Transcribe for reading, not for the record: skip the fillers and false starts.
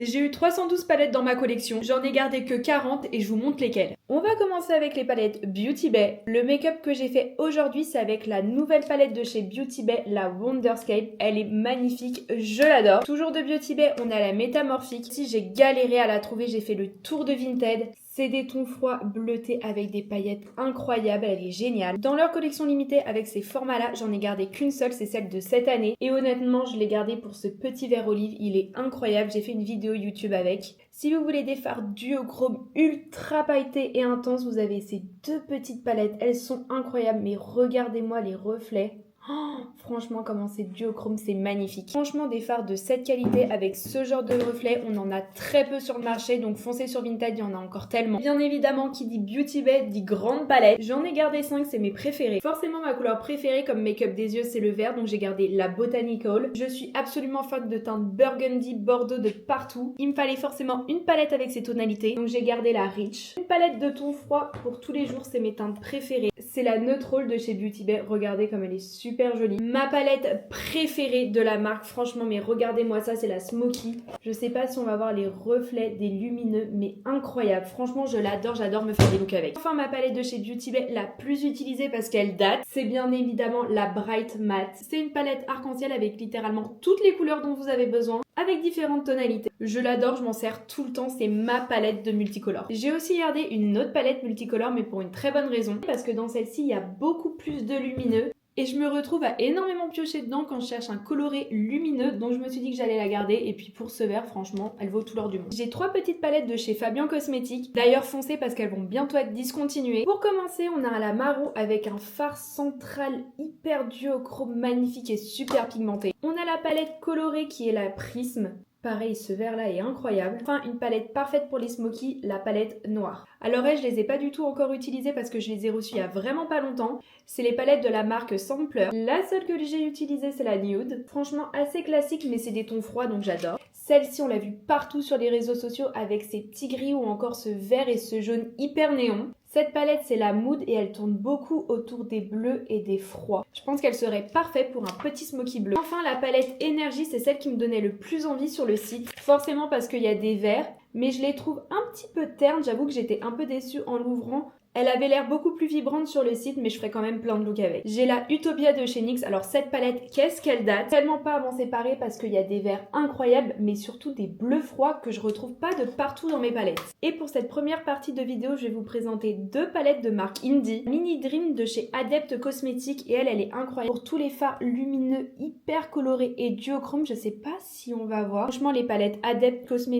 J'ai eu 312 palettes dans ma collection, j'en ai gardé que 40 et je vous montre lesquelles. On va commencer avec les palettes Beauty Bay. Le make-up que j'ai fait aujourd'hui, c'est avec la nouvelle palette de chez Beauty Bay, la Wonderscape. Elle est magnifique, je l'adore. Toujours de Beauty Bay, on a la Métamorphique. Si j'ai galéré à la trouver, j'ai fait le tour de Vinted. C'est des tons froids bleutés avec des paillettes incroyables, elle est géniale. Dans leur collection limitée avec ces formats-là, j'en ai gardé qu'une seule, c'est celle de cette année. Et honnêtement, je l'ai gardée pour ce petit verre olive, il est incroyable, j'ai fait une vidéo YouTube avec. Si vous voulez des fards duochrome ultra pailletés et intenses, vous avez ces deux petites palettes, elles sont incroyables, mais regardez-moi les reflets. Oh, franchement, comment c'est duochrome, c'est magnifique. Franchement, des fards de cette qualité avec ce genre de reflet, on en a très peu sur le marché, donc foncez sur Vinted, il y en a encore tellement. Bien évidemment, qui dit Beauty Bay dit grande palette. J'en ai gardé 5, c'est mes préférés. Forcément, ma couleur préférée comme make-up des yeux, c'est le vert, donc j'ai gardé la Botanical. Je suis absolument fan de teintes burgundy, bordeaux de partout. Il me fallait forcément une palette avec ces tonalités, donc j'ai gardé la Rich. Une palette de ton froid pour tous les jours, c'est mes teintes préférées. C'est la Neutral de chez Beauty Bay, regardez comme elle est super jolie. Ma palette préférée de la marque, franchement, mais regardez-moi ça, c'est la Smoky. Je sais pas si on va voir les reflets des lumineux, mais incroyable. Franchement, je l'adore, j'adore me faire des looks avec. Enfin, ma palette de chez Beauty Bay, la plus utilisée parce qu'elle date, c'est bien évidemment la Bright Matte. C'est une palette arc-en-ciel avec littéralement toutes les couleurs dont vous avez besoin, avec différentes tonalités. Je l'adore, je m'en sers tout le temps, c'est ma palette de multicolore. J'ai aussi gardé une autre palette multicolore, mais pour une très bonne raison, parce que dans celle-ci, il y a beaucoup plus de lumineux. Et je me retrouve à énormément piocher dedans quand je cherche un coloré lumineux, donc je me suis dit que j'allais la garder. Et puis pour ce vert, franchement, elle vaut tout l'or du monde. J'ai 3 petites palettes de chez Fabian Cosmetics, d'ailleurs foncez parce qu'elles vont bientôt être discontinuées. Pour commencer, on a la marron avec un fard central hyper duochrome magnifique et super pigmenté. On a la palette colorée qui est la Prisme. Pareil, ce vert là est incroyable. Enfin, une palette parfaite pour les smokies, la palette noire. Alors je les ai pas du tout encore utilisées parce que je les ai reçues il y a vraiment pas longtemps. C'est les palettes de la marque Sampler. La seule que j'ai utilisée, c'est la Nude. Franchement, assez classique, mais c'est des tons froids, donc j'adore. Celle-ci, on l'a vue partout sur les réseaux sociaux avec ses petits gris ou encore ce vert et ce jaune hyper néon. Cette palette, c'est la Mood et elle tourne beaucoup autour des bleus et des froids. Je pense qu'elle serait parfaite pour un petit smoky bleu. Enfin, la palette Énergie, c'est celle qui me donnait le plus envie sur le site. Forcément parce qu'il y a des verts, mais je les trouve un petit peu ternes. J'avoue que j'étais un peu déçue en l'ouvrant. Elle avait l'air beaucoup plus vibrante sur le site, mais je ferai quand même plein de looks avec. J'ai la Utopia de chez NYX. Alors cette palette, qu'est-ce qu'elle date? Tellement pas à m'en séparer parce qu'il y a des verts incroyables, mais surtout des bleus froids que je retrouve pas de partout dans mes palettes. Et pour cette première partie de vidéo, je vais vous présenter 2 palettes de marque Indie. Mini Dream de chez Adept Cosmetics et elle est incroyable. Pour tous les fards lumineux, hyper colorés et duochrome, je sais pas si on va voir. Franchement, les palettes Adept Cosmetics